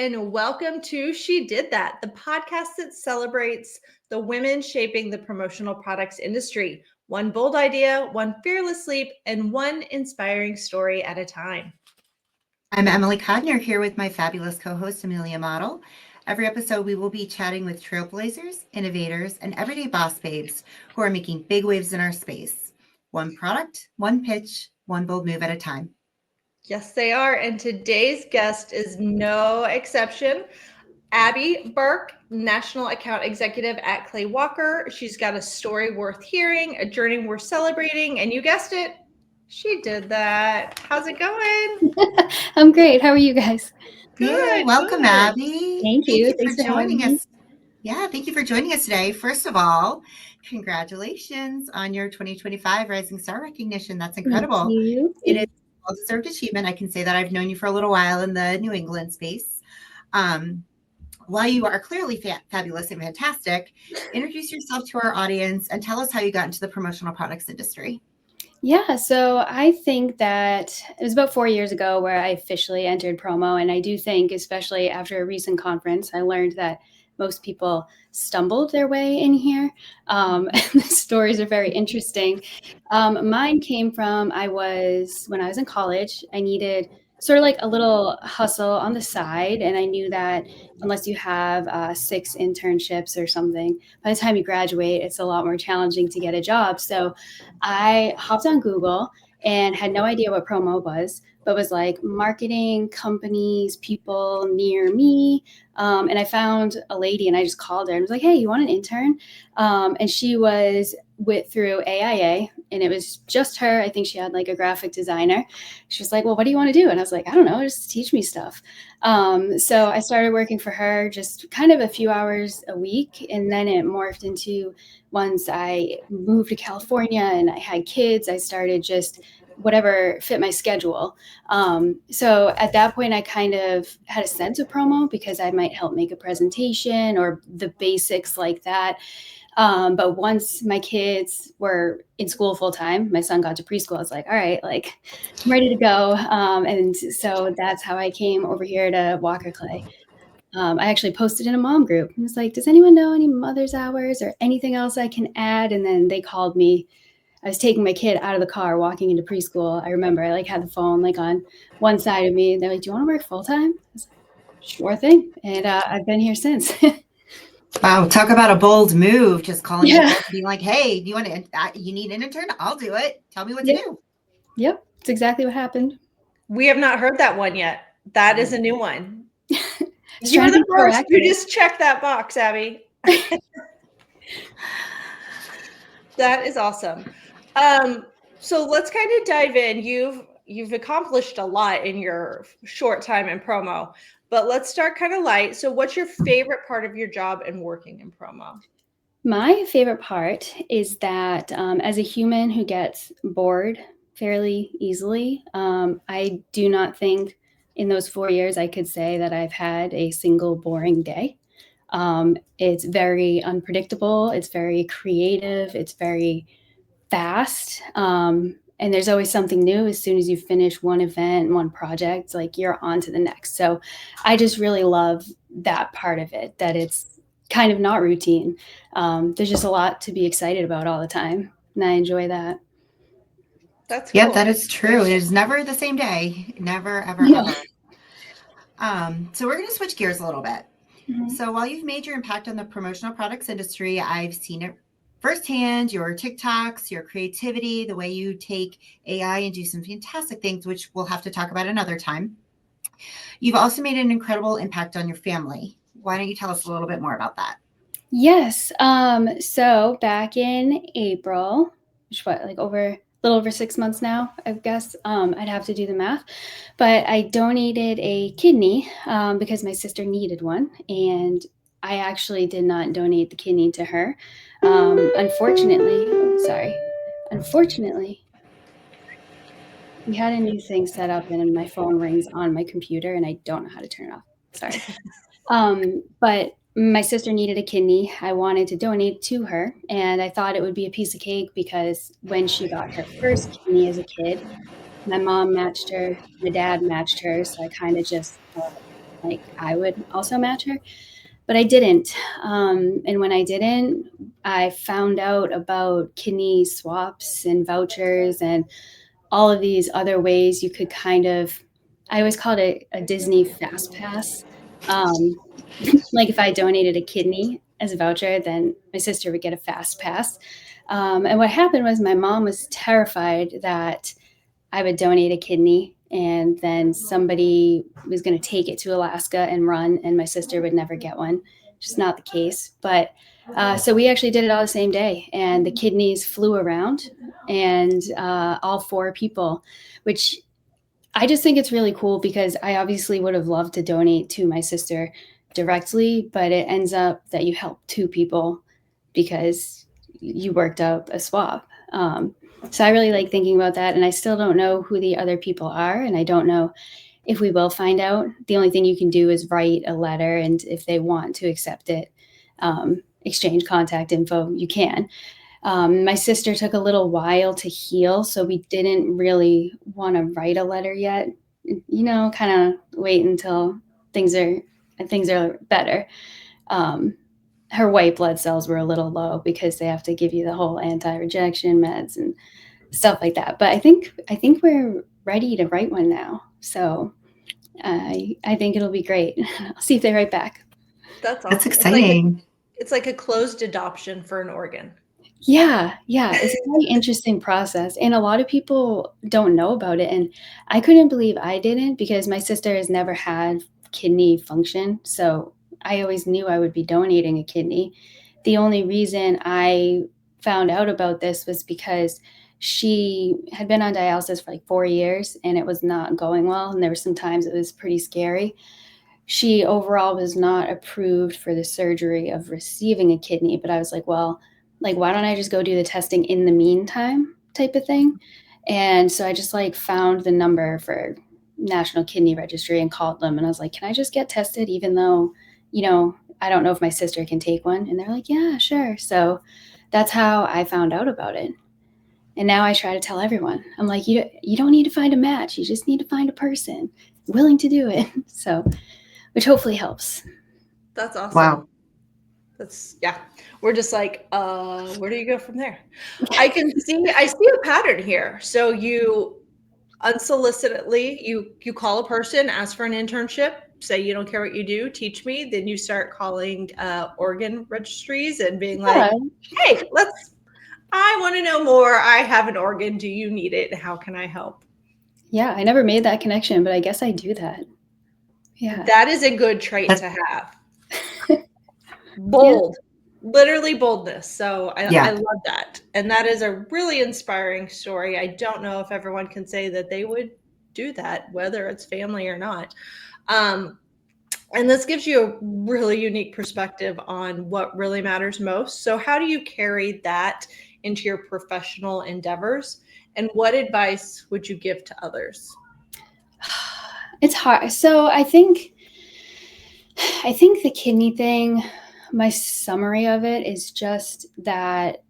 and welcome to She Did That, the podcast that celebrates the women shaping the promotional products industry. One bold idea, one fearless leap, and one inspiring story at a time. I'm Emily Codner here with my fabulous co-host Amelia Model. Every episode we will be chatting with trailblazers, innovators, and everyday boss babes who are making big waves in our space. One product, one pitch, one bold move at a time. Yes, they are. And today's guest is no exception. Abby Burke, National Account Executive at Clay Walker. She's got a story worth hearing, a journey worth celebrating, and you guessed it, she did that. How's it going? I'm great. How are you guys? Good. Welcome, good. Abby. Thank you. Thanks for joining having me. us. Yeah, thank you for joining us today. First of all, congratulations on your 2025 Rising Star recognition. That's incredible. Thank you. It is a well-deserved achievement. I can say that I've known you for a little while in the New England space. While you are clearly fabulous and fantastic, introduce yourself to our audience and tell us how you got into the promotional products industry. Yeah, so I think that it was about 4 years ago where I officially entered promo. And I do think, especially after a recent conference, I learned that most people stumbled their way in here. And the stories are very interesting. Mine came from, when I was in college, I needed sort of like a little hustle on the side. And I knew that unless you have 6 internships or something, by the time you graduate, it's a lot more challenging to get a job. So I hopped on Google and had no idea what promo was, but was like marketing companies, people near me. And I found a lady and I just called her and was like, hey, you want an intern? And she was through AIA, and it was just her. I think she had like a graphic designer. She was like, well, what do you want to do? And I was like, I don't know, just teach me stuff. So I started working for her just kind of a few hours a week. And then it morphed into, once I moved to California and I had kids, I started just whatever fit my schedule. So at that point, I kind of had a sense of promo because I might help make a presentation or the basics like that. But once my kids were in school full time, my son got to preschool, I was like, all right, like I'm ready to go. And so that's how I came over here to Walker Clay. I actually posted in a mom group. I was like, does anyone know any mother's hours or anything else I can add? And then they called me. I was taking my kid out of the car, walking into preschool. I remember I like had the phone like on one side of me. They're like, do you want to work full time? I was like, sure thing. And I've been here since. Wow, talk about a bold move. Just calling people and being like, hey, do you want to, you need an intern? I'll do it. Tell me what to do. Yep, it's exactly what happened. We have not heard that one yet. That is a new one. You're the first. You just check that box, Abby. That is awesome. So let's kind of dive in. You've accomplished a lot in your short time in promo, but let's start kind of light. So what's your favorite part of your job and working in promo? My favorite part is that as a human who gets bored fairly easily, I do not think in those 4 years I could say that I've had a single boring day. It's very unpredictable. It's very creative. It's very fast. And there's always something new. As soon as you finish one event, one project, like you're on to the next. So I just really love that part of it, that it's kind of not routine. There's just a lot to be excited about all the time. And I enjoy that. That's cool. Yep, that is true. It is never the same day. Never, ever, ever. So we're going to switch gears a little bit. Mm-hmm. So while you've made your impact on the promotional products industry, I've seen it firsthand, your TikToks, your creativity, the way you take AI and do some fantastic things, which we'll have to talk about another time. You've also made an incredible impact on your family. Why don't you tell us a little bit more about that? Yes. So back in April, which a little over 6 months now, I guess. I'd have to do the math, but I donated a kidney because my sister needed one, and I actually did not donate the kidney to her. Unfortunately, we had a new thing set up and my phone rings on my computer and I don't know how to turn it off. Sorry. But my sister needed a kidney. I wanted to donate to her, and I thought it would be a piece of cake because when she got her first kidney as a kid, my mom matched her, my dad matched her. So I kind of just thought, like I would also match her, but I didn't. And when I didn't, I found out about kidney swaps and vouchers and all of these other ways you could kind of, I always called it a Disney fast pass. Like if I donated a kidney as a voucher, then my sister would get a fast pass. And what happened was my mom was terrified that I would donate a kidney and then somebody was going to take it to Alaska and run, and my sister would never get one. Just not the case. But so we actually did it all the same day, and the kidneys flew around, and all 4 people, which I just think it's really cool because I obviously would have loved to donate to my sister directly, but it ends up that you help 2 people because you worked out a swap. So I really like thinking about that, and I still don't know who the other people are, and I don't know if we will find out. The only thing you can do is write a letter, and if they want to accept it, exchange contact info, you can. My sister took a little while to heal, so we didn't really want to write a letter yet. Kind of wait until things are better. Her white blood cells were a little low because they have to give you the whole anti-rejection meds and stuff like that. But I think we're ready to write one now. So I think it'll be great. I'll see if they write back. That's awesome. That's exciting. It's like a closed adoption for an organ. Yeah. It's a very interesting process. And a lot of people don't know about it. And I couldn't believe I didn't because my sister has never had kidney function. So I always knew I would be donating a kidney. The only reason I found out about this was because she had been on dialysis for like 4 years and it was not going well. And there were some times it was pretty scary. She overall was not approved for the surgery of receiving a kidney, but I was like, well, like, why don't I just go do the testing in the meantime type of thing? And so I just like found the number for National Kidney Registry and called them. And I was like, can I just get tested even though, I don't know if my sister can take one? And they're like, yeah, sure. So that's how I found out about it. And now I try to tell everyone, I'm like, you don't need to find a match. You just need to find a person willing to do it. So, which hopefully helps. That's awesome. Wow. We're just like, where do you go from there? I see a pattern here. So you unsolicitedly, you call a person, ask for an internship, say you don't care what you do, teach me. Then you start calling organ registries and being like, hey, I want to know more. I have an organ. Do you need it? How can I help? Yeah, I never made that connection, but I guess I do that. Yeah. That is a good trait to have. Bold. Yeah. Literally boldness. So I love that. And that is a really inspiring story. I don't know if everyone can say that they would do that, whether it's family or not. And this gives you a really unique perspective on what really matters most. So how do you carry that into your professional endeavors? And what advice would you give to others? It's hard. So I think the kidney thing, my summary of it is just that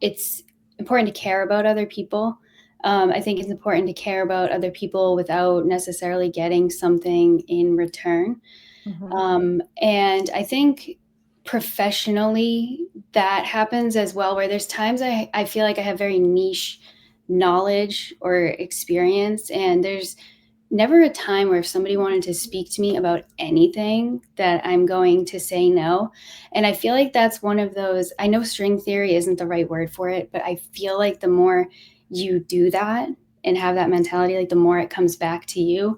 it's important to care about other people. I think it's important to care about other people without necessarily getting something in return. Mm-hmm. And I think professionally that happens as well, where there's times I feel like I have very niche knowledge or experience, and there's never a time where if somebody wanted to speak to me about anything that I'm going to say no. And I feel like that's one of those, I know string theory isn't the right word for it, but I feel like the more you do that and have that mentality, like the more it comes back to you.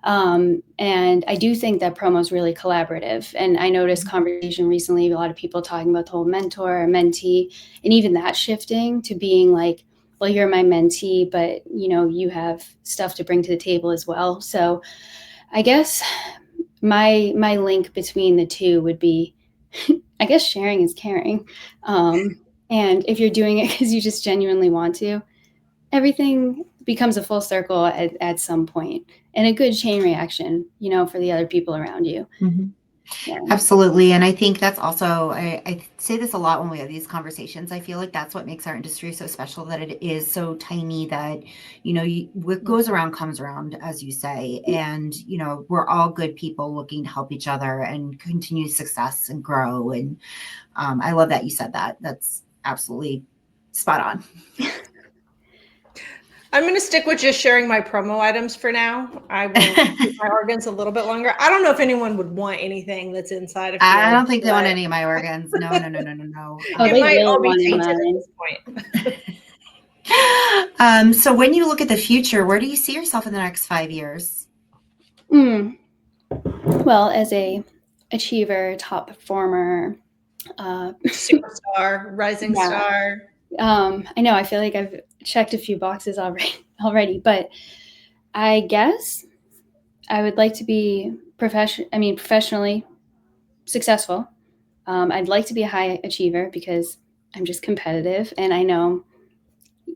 And I do think that promo is really collaborative. And I noticed conversation recently, a lot of people talking about the whole mentor or mentee, and even that shifting to being like, well, you're my mentee, but you have stuff to bring to the table as well. So I guess my link between the two would be, I guess sharing is caring. And if you're doing it because you just genuinely want to, everything becomes a full circle at some point, and a good chain reaction, for the other people around you. Mm-hmm. Yeah. Absolutely. And I think that's also, I say this a lot when we have these conversations. I feel like that's what makes our industry so special, that it is so tiny that, what goes around comes around, as you say. And, we're all good people looking to help each other and continue success and grow. And I love that you said that. That's absolutely spot on. I'm going to stick with just sharing my promo items for now. I will keep my organs a little bit longer. I don't know if anyone would want anything that's inside of here. I don't think they want any of my organs. No. Oh, It they might really all be wanted tainted at mine. this point. So when you look at the future, where do you see yourself in the next 5 years? Well, as a achiever, top performer, Superstar, rising Yeah. star. I know, I feel like I've checked a few boxes already, but I guess I would like to be professionally successful. I'd like to be a high achiever because I'm just competitive, and I know,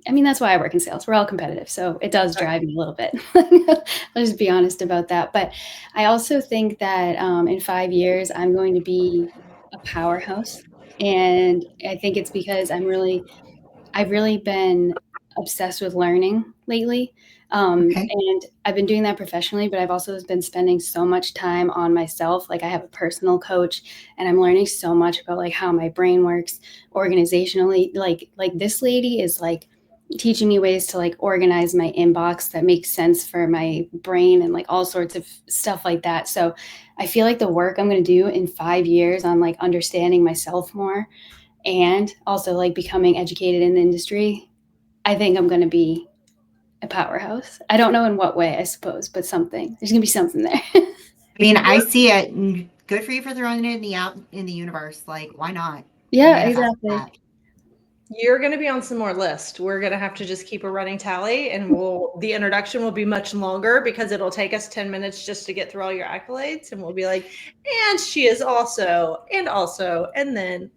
that's why I work in sales. We're all competitive, so it does drive me a little bit. I'll just be honest about that. But I also think that in 5 years, I'm going to be a powerhouse, and I think it's because I've really been obsessed with learning lately. Okay. And I've been doing that professionally, but I've also been spending so much time on myself. Like, I have a personal coach, and I'm learning so much about like how my brain works organizationally. Like this lady is like teaching me ways to like organize my inbox that makes sense for my brain and like all sorts of stuff like that. So I feel like the work I'm going to do in 5 years on like understanding myself more and also like becoming educated in the industry, I think I'm going to be a powerhouse. I don't know in what way, I suppose, but something. There's going to be something there. I see it. Good for you for throwing it out in the universe. Like, why not? Yeah, Manifest exactly. that. You're going to be on some more lists. We're going to have to just keep a running tally, and the introduction will be much longer because it'll take us 10 minutes just to get through all your accolades. And we'll be like, and she is also, and then.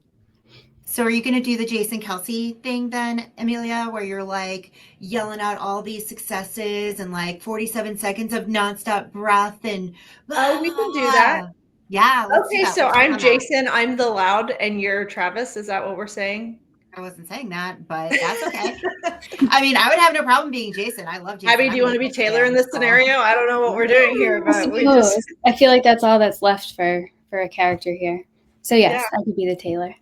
So are you going to do the Jason Kelsey thing then, Amelia, where you're like yelling out all these successes and like 47 seconds of nonstop breath and Oh, we can do that. Yeah, let's do Okay, that. so Let's work I'm on that. Jason, I'm the loud, and you're Travis. Is that what we're saying? I wasn't saying that, but that's okay. I would have no problem being Jason. I love Jason. Abby, do you want to be Taylor in this scenario? I don't know what we're doing here, but we just. I feel like that's all that's left for a character here. So yes, Yeah. I could be the Taylor.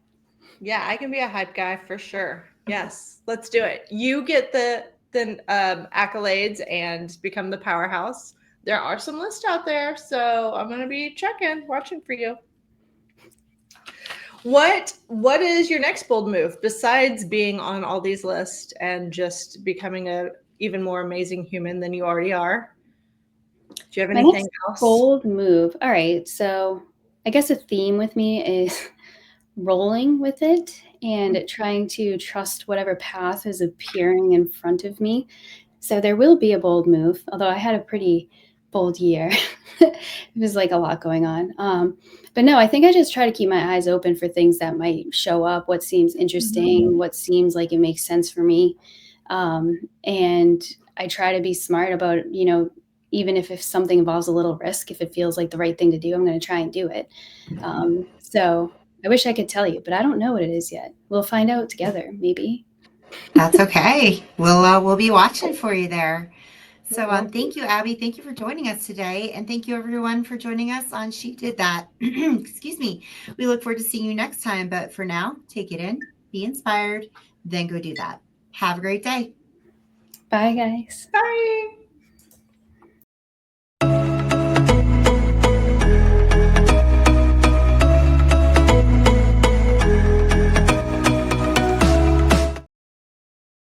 Yeah, I can be a hype guy for sure. Yes, let's do it. You get the accolades and become the powerhouse. There are some lists out there, so I'm going to be watching for you. What is your next bold move besides being on all these lists and just becoming a even more amazing human than you already are? Do you have anything else? Bold move. All right, so I guess a theme with me is rolling with it and trying to trust whatever path is appearing in front of me. So there will be a bold move, although I had a pretty bold year. It was like a lot going on. But no, I think I just try to keep my eyes open for things that might show up, what seems interesting, what seems like it makes sense for me. And I try to be smart about, even if something involves a little risk, if it feels like the right thing to do, I'm going to try and do it. So I wish I could tell you, but I don't know what it is yet. We'll find out together, maybe. That's okay. We'll be watching for you there. So thank you, Abby. Thank you for joining us today. And thank you, everyone, for joining us on She Did That. Excuse me. We look forward to seeing you next time. But for now, take it in, be inspired, then go do that. Have a great day. Bye, guys. Bye.